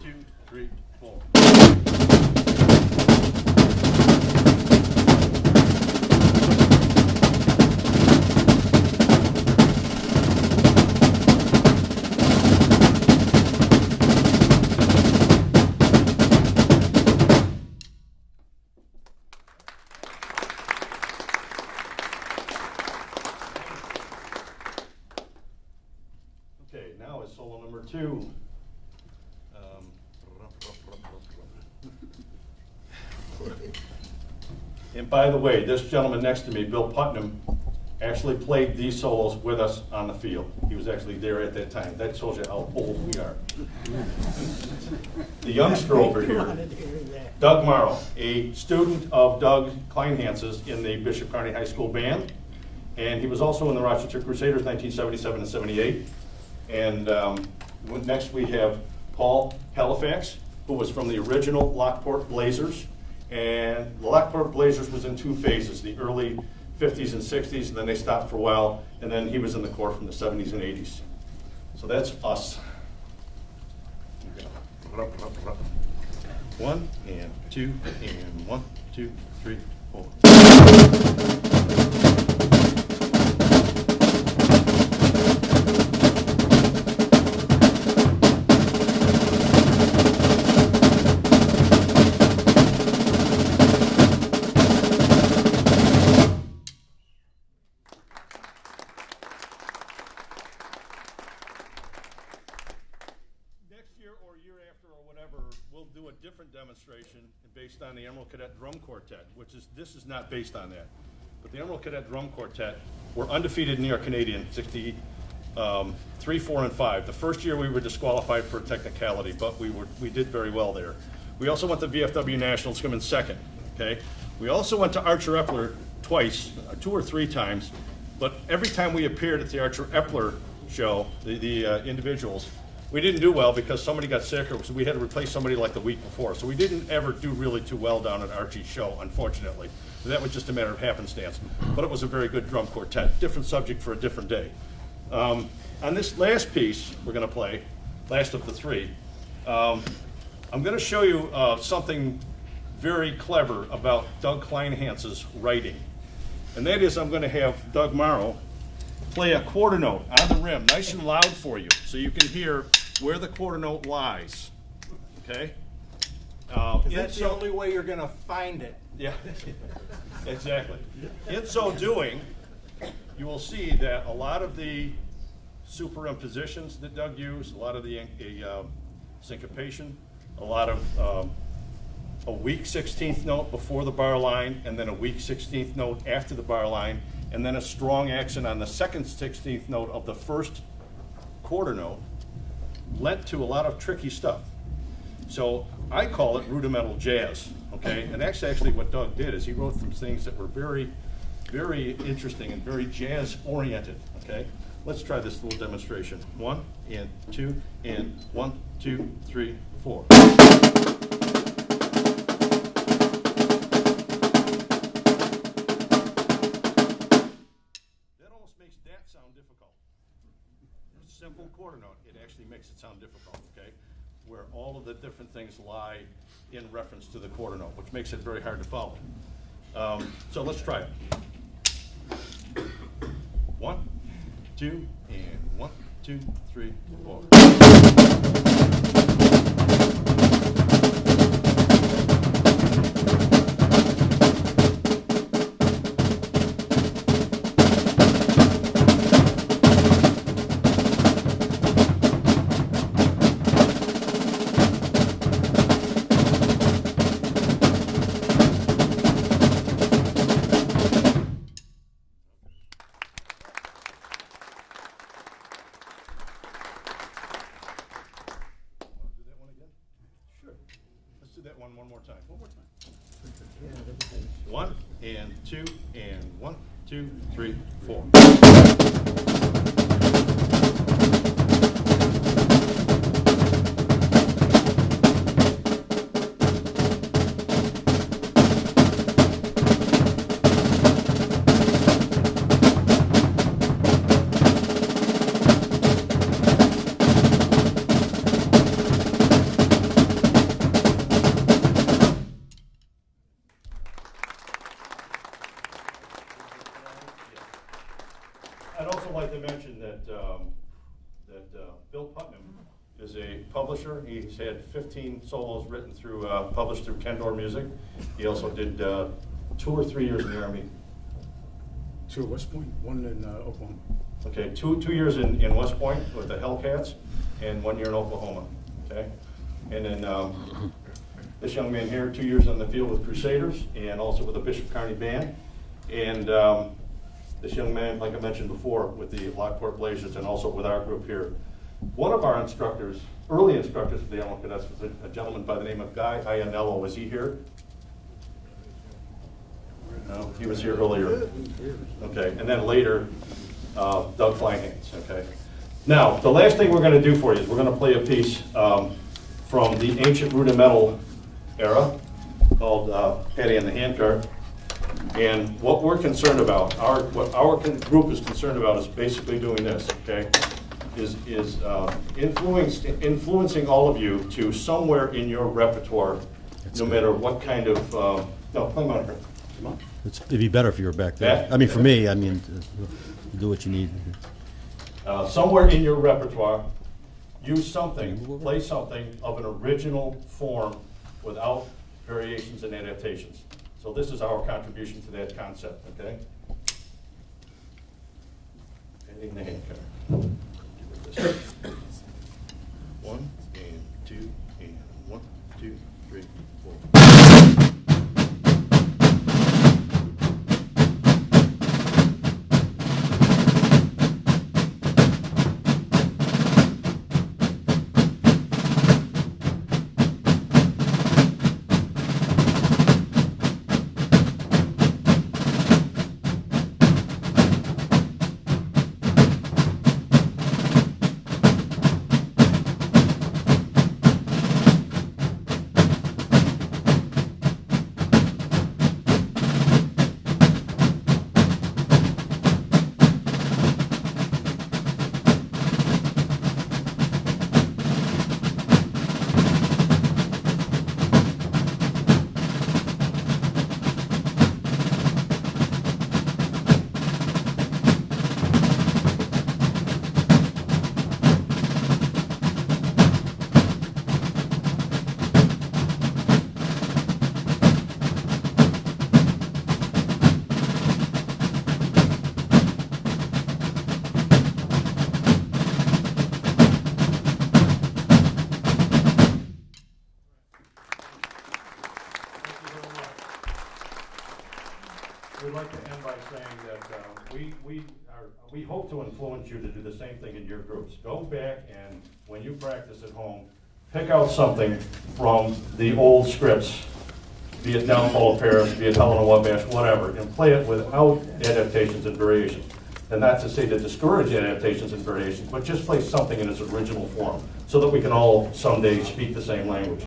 2, 3, 4. Okay, now is solo number 2. And by the way, this gentleman next to me, Bill Putnam, actually played these solos with us on the field. He was actually there at that time. That shows you how old we are. The youngster over here, Doug Morrow, a student of Doug Kleinhance's in the Bishop Kearney High School band. And he was also in the Rochester Crusaders 1977 and 78. And next we have Paul Halifax, who was from the original Lockport Blazers. And the Lockport Blazers was in 2 phases, the early 50s and 60s, and then they stopped for a while, and then he was in the Corps from the 70s and 80s. So that's us. 1 and 2 and 1, 2, 3, 4. We'll do a different demonstration based on the Emerald Cadet Drum Quartet, this is not based on that. But the Emerald Cadet Drum Quartet were undefeated in New York Canadian, 63, 4, and 5. The first year we were disqualified for technicality, but we did very well there. We also went to VFW Nationals, come in second. Okay. We also went to Archer Epler twice, 2 or 3 times, but every time we appeared at the Archer Epler show, the individuals, we didn't do well because somebody got sick, or so we had to replace somebody like the week before. So we didn't ever do really too well down at Archie's show, unfortunately. That was just a matter of happenstance. But it was a very good drum quartet. Different subject for a different day. On this last piece we're going to play, last of the 3, I'm going to show you something very clever about Doug Kleinhance's writing. And that is I'm going to have Doug Morrow play a quarter note on the rim, nice and loud for you, so you can hear where the quarter note lies. Okay? That's the only way you're going to find it. Yeah, exactly. In so doing, you will see that a lot of the superimpositions that Doug used, a lot of the syncopation, a lot of a weak 16th note before the bar line, and then a weak 16th note after the bar line, and then a strong accent on the second 16th note of the first quarter note, led to a lot of tricky stuff. So I call it rudimental jazz, okay? And that's actually what Doug did, is he wrote some things that were very, very interesting and very jazz-oriented, okay? Let's try this little demonstration. 1 and 2 and 1, 2, 3, 4. Sound difficult. Simple quarter note, it actually makes it sound difficult, okay? Where all of the different things lie in reference to the quarter note, which makes it very hard to follow. So let's try it. 1, 2, and 1, 2, 3, 4. One more time. 1 and 2 and 1, 2, 3, 4. I'd also like to mention that, Bill Putnam is a publisher. He's had 15 solos written through, published through Kendor Music. He also did 2 or 3 years in the Army. 2 at West Point, 1 in Oklahoma. Okay, two years in West Point with the Hellcats, and 1 year in Oklahoma. Okay, and then this young man here, 2 years on the field with Crusaders, and also with the Bishop Kearney Band, and this young man, like I mentioned before, with the Lockport Blazers, and also with our group here. One of our instructors, early instructors of the Emerald Cadets, was a gentleman by the name of Guy Iannello. Was he here? No, he was here earlier. Okay, and then later, Doug Fleinhans, okay? Now, the last thing we're going to do for you is we're going to play a piece from the ancient Rudimental era called Patty and the Handcart. And what we're concerned about, what our group is concerned about is basically doing this, okay? Is influencing all of you to somewhere in your repertoire, no matter what kind of, no, come on here. Come on. It'd be better if you were back there. Back? I mean, for me, I mean, do what you need. Somewhere in your repertoire, use something, play something of an original form without variations and adaptations. So this is our contribution to that concept, okay? Ending the handcart. 1 and 2 and 1, 2, 3, 4. We'd like to end by saying that we hope to influence you to do the same thing in your groups. Go back and when you practice at home, pick out something from the old scripts, be it Downfall of Paris, be it Helena Wabash, whatever, and play it without adaptations and variations. And not to say to discourage adaptations and variations, but just play something in its original form so that we can all someday speak the same language.